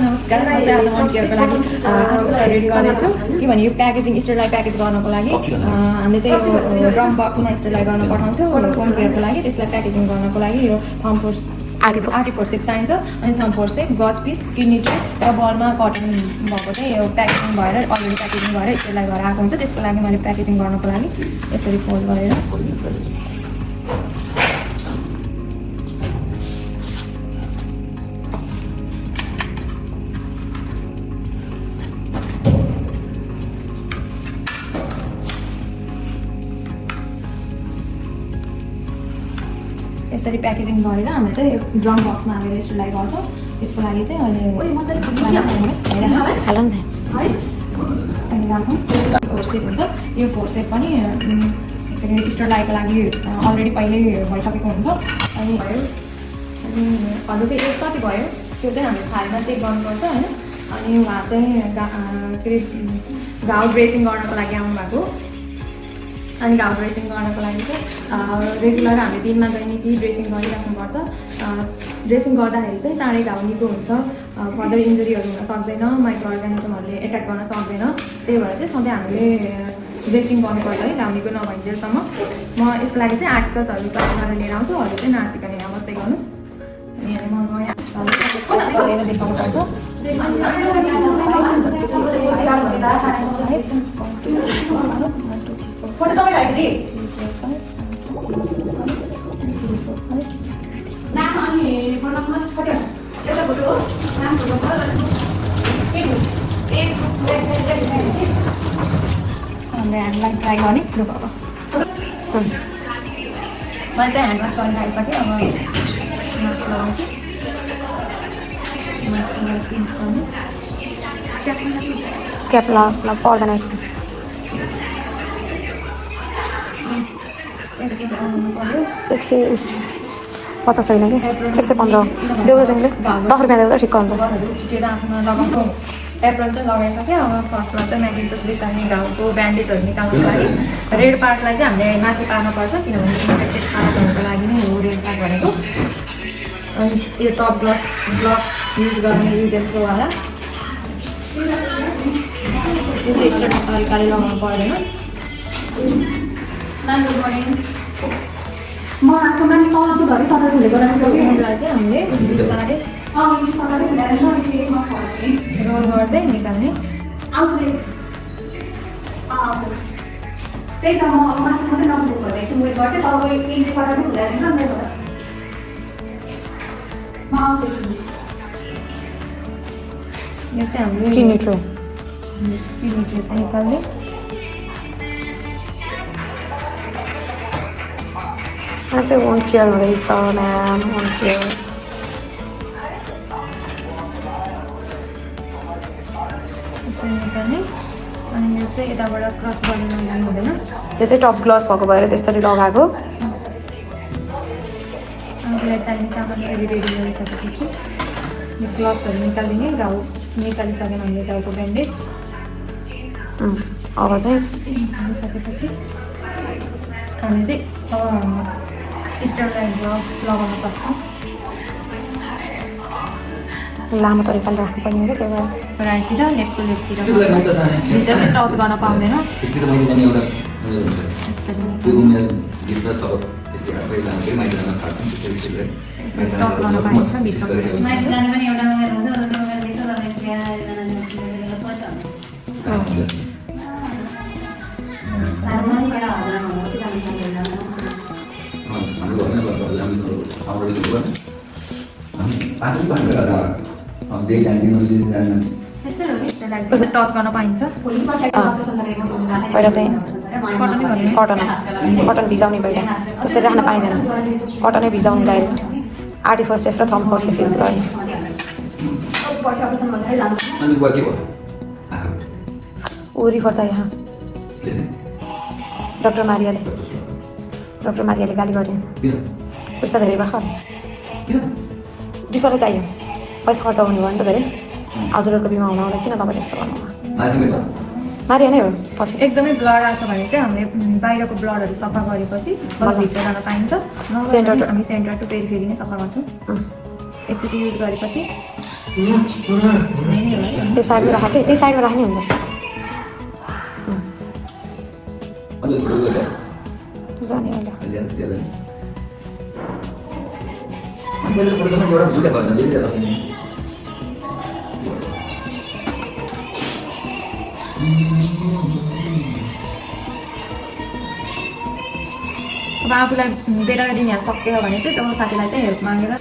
नमस्कार। म चाहिँ आज मन केयरको लागि रेडी गर्दैछु किनभने यो प्याकेजिङ स्टोरलाई प्याकेज गर्नको लागि हामीले चाहिँ यो ड्रम बक्समा स्टोरलाई गर्न पठाउँछौँ होम केयरको लागि। त्यसलाई प्याकेजिङ गर्नको लागि यो थम्फोर्स आर्टिफोर सेट चाहिन्छ अनि थम्फोर सेट गज पिस किडनी ट्रे र बलमा कटन भएको चाहिँ यो प्याकेजिङ भएर अलरेडी प्याकेजिङ भएर स्टोरलाई घर आएको हुन्छ। त्यसको लागि मैले प्याकेजिङ गर्नको लागि यसरी फोल्ड गरेर यसरी प्याकेजिङ गरेर हामीले चाहिँ ड्रम बक्समा हालेर स्टोरलाई गर्छौँ। त्यसको लागि चाहिँ अहिले फोर्सेप हुन्छ। यो फोर्सेप पनि स्टोरलाईको लागि अलरेडी पहिल्यै भइसकेको हुन्छ। अनि हजुरको एज कति भयो त्यो चाहिँ हामीले फाइलमा चेक गर्नुपर्छ होइन। अनि उहाँ चाहिँ के अरे घाउ ड्रेसिङ गर्नको लागि आउनुभएको। अनि घाउ ड्रेसिङ गर्नको लागि चाहिँ रेगुलर हामीले दिनमा दैनिकी ड्रेसिङ गरिराख्नुपर्छ। ड्रेसिङ गर्दाखेरि चाहिँ चाँडै घाउ निको हुन्छ, फर्दर इन्जुरीहरू हुन सक्दैन, माइक्रो अर्गानिजमहरूले एट्याक गर्न सक्दैन। त्यही भएर चाहिँ सधैँ हामीले ड्रेसिङ गर्नुपर्छ है घाउ निको नभइन्जेलसम्म। म यसको लागि चाहिँ आर्टिकल्सहरू तयार गरेर लिएर आउँछु। अरू चाहिँ नातिकन यहाँ बस्दै गर्नुहोस्। अनि म यहाँ गरेर देखाउनुपर्छ। ह्यान्डलाई ट्राई गर्ने लु बाबा मैले चाहिँ ह्यान्ड वास गरेर आइसकेँ। अब मास्क लगाउँछु। क्याप पर्दैन यसमा 150 होइन कि 115 देऊ तिमीले 10 रुपियाँ देऊ त ठिक्क हुन्छ। छिटेर आफ्नो लगाउँछौँ। एप्रोन चाहिँ लगाइसक्यो। अब फर्स्टमा चाहिँ म्याग्नेटिक बिसाउने घाउको ब्यान्डेजहरू निकाल्नुको लागि रेड पार्टलाई चाहिँ हामीले माथि पार्नुपर्छ किनभने इन्फेक्टेड पार्टहरूको लागि नै हो रेड पार्ट भनेको। अनि यो टप ग्लभ्स युज गर्ने युज एन्ड थ्रोवाला यो चाहिँ एक्स्ट्रा तरिकाले लगाउनु पर्दैन। राम्रो मर्निङ म आएको मान्छे तलको घरि सबै खुलेको यसलाई चाहिँ हामीले बिस्तारै रोल गर्दै निकाल्ने। त्यही त म माथि मात्रै नखुलेको भइरहेको छु। मैले गर्थेँ तब एक सबै खुलाइदिन्छ नि त म आउँछु। यो चाहिँ हामीले किडनी ट्रे निकाल्ने। यहाँ चाहिँ वोन्ड केयर हुँदैछ म्याम, वोन्ड केयर। यसरी निकाल्ने। अनि यो चाहिँ यताबाट क्रस गरेर लगाउनु हुँदैन। यो चाहिँ टप ग्लभ्स भएको भएर त्यसरी लगाएको। आफूलाई चाहिने सामान रेडी गरिसकेपछि यो ग्लभ्सहरू निकालिदिने। घाउ निकालिसक्यो हामीले घाउको ब्यान्डेज। अब चाहिँ निकालिसकेपछि हामी चाहिँ स्टोरलाइट ग्लभ्स लगाउन सक्छौँ। लामो तरिकाले राख्नुपर्ने हो क्या राइटतिर लेफ्टको लेफ्टतिर दुईवटा चाहिँ टच गर्न पाउँदैन। टच गर्न पाइन्छ भित्र। टच गर्न पाइन्छ। पहिला चाहिँ कटन भिजाउने पहिला त्यसरी राख्न पाइँदैन। कटनै भिजाउने डाइरेक्ट आर्टिफोर सेफ र थम्फोर सेफ युज गर्ने। ऊ रिफर छ यहाँ डक्टर मारियाले गाली गरे। पैसा धेरै भर्खर रिफर चाहियो। पैसा खर्च हुने भयो नि त धेरै। हजुरहरूको बिमा हुन किन तपाईँले यस्तो गर्नुभयो? मारिया नै हो पछि एकदमै ब्लड आछ भने चाहिँ हामीले बाहिरको ब्लडहरू सफा गरेपछि भित्र जान पाइन्छ। सेन्टर हामी सेन्टर टु पेरिफेरी नै सफा गर्छौँ। एकचोटि युज गरेपछि त्यो साइडमा राख कि त्यो साइडमा राख्ने हुन्छ जाने होला अब आफूलाई बेला दिन यहाँ सकेन भने चाहिँ त्यो साथीलाई चाहिँ हेल्प मागेर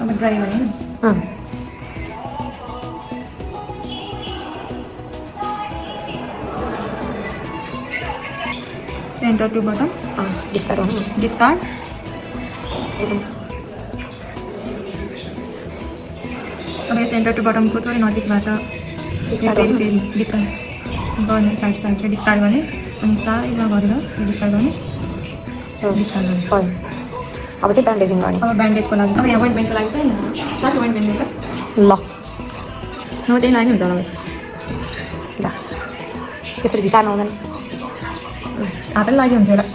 अब ड्राई गर्ने सेन्टर टु बटम डिस्कार्ड गर्नु डिस्कार्ड अब यो सेन्टर टु बटमको थोरै नजिकबाट फेरि फेरि डिस्कार्ड गर्ने साइडले डिस्कार्ड गर्ने अनि साइडमा गरेर डिस्कार्ड गर्ने डिस्कार्ड गर्ने अब चाहिँ ब्यान्डेजिङ गर्ने अब ब्यान्डेजको लागि अब यहाँ ओइन्टमेन्टको लागि चाहिँ साथी ओइन्टमेन्ट ल न त्यही लागि हुन्छ होला ल त्यसरी घिसार्नु हुँदैन हातले लागि हुन्थ्यो होला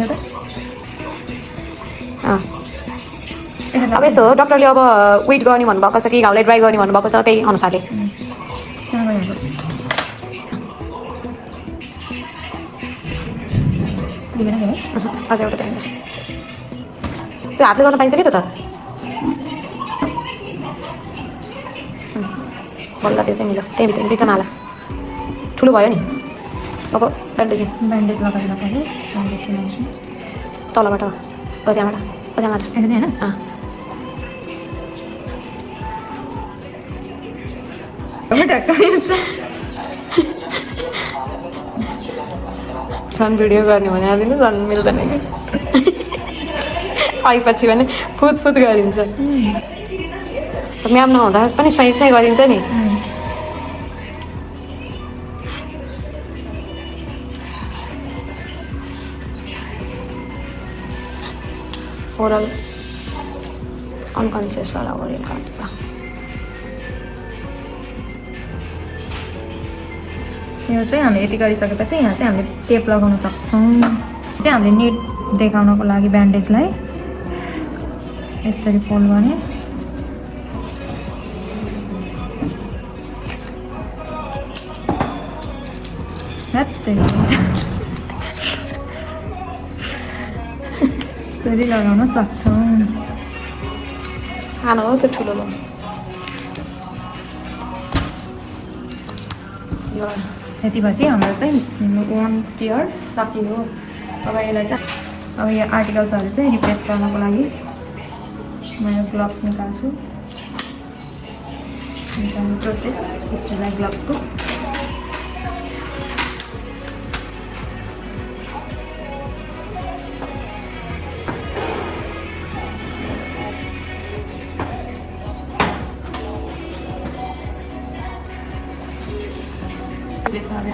त अब यस्तो हो डक्टरले अब वेट गर्ने भन्नुभएको छ कि घाउलाई ड्राई गर्ने भन्नुभएको छ त्यही अनुसारले अझ एउटा चाहिन्छ त्यो हातले गर्न पाइन्छ कि त्यो त बल्ल त्यो चाहिँ मिल्यो त्यहीँभित्र बिचमा हाल ठुलो भयो नि अब ब्यान्डेज लगाएर पऱ्यो तलबाट त्यहाँबाट होइन झन् भिडियो गर्ने भने आदिनु झन् मिल्दैन कि आएपछि भने फुत गरिन्छ म्याम नहुँदा पनि स्वाइप चाहिँ गरिन्छ नि ओरल अनकन्सियसवाला ओरल काटेको यो चाहिँ हामीले यति गरिसकेपछि यहाँ चाहिँ हामीले टेप लगाउन सक्छौँ चाहिँ हामीले नेट देखाउनको लागि ब्यान्डेजलाई यसरी फोल्ड गर्ने त्यसरी लगाउन सक्छौँ सानो हो त्यो ठुलो हो यति पछि हाम्रो चाहिँ 1 टियर सकियो अब यसलाई चाहिँ अब यो आर्टिकल्सहरू चाहिँ रिप्लेस गर्नको लागि म यो ग्लोभ्स निकाल्छु प्रोसेस स्टेलाइट ग्लोभ्सको This one,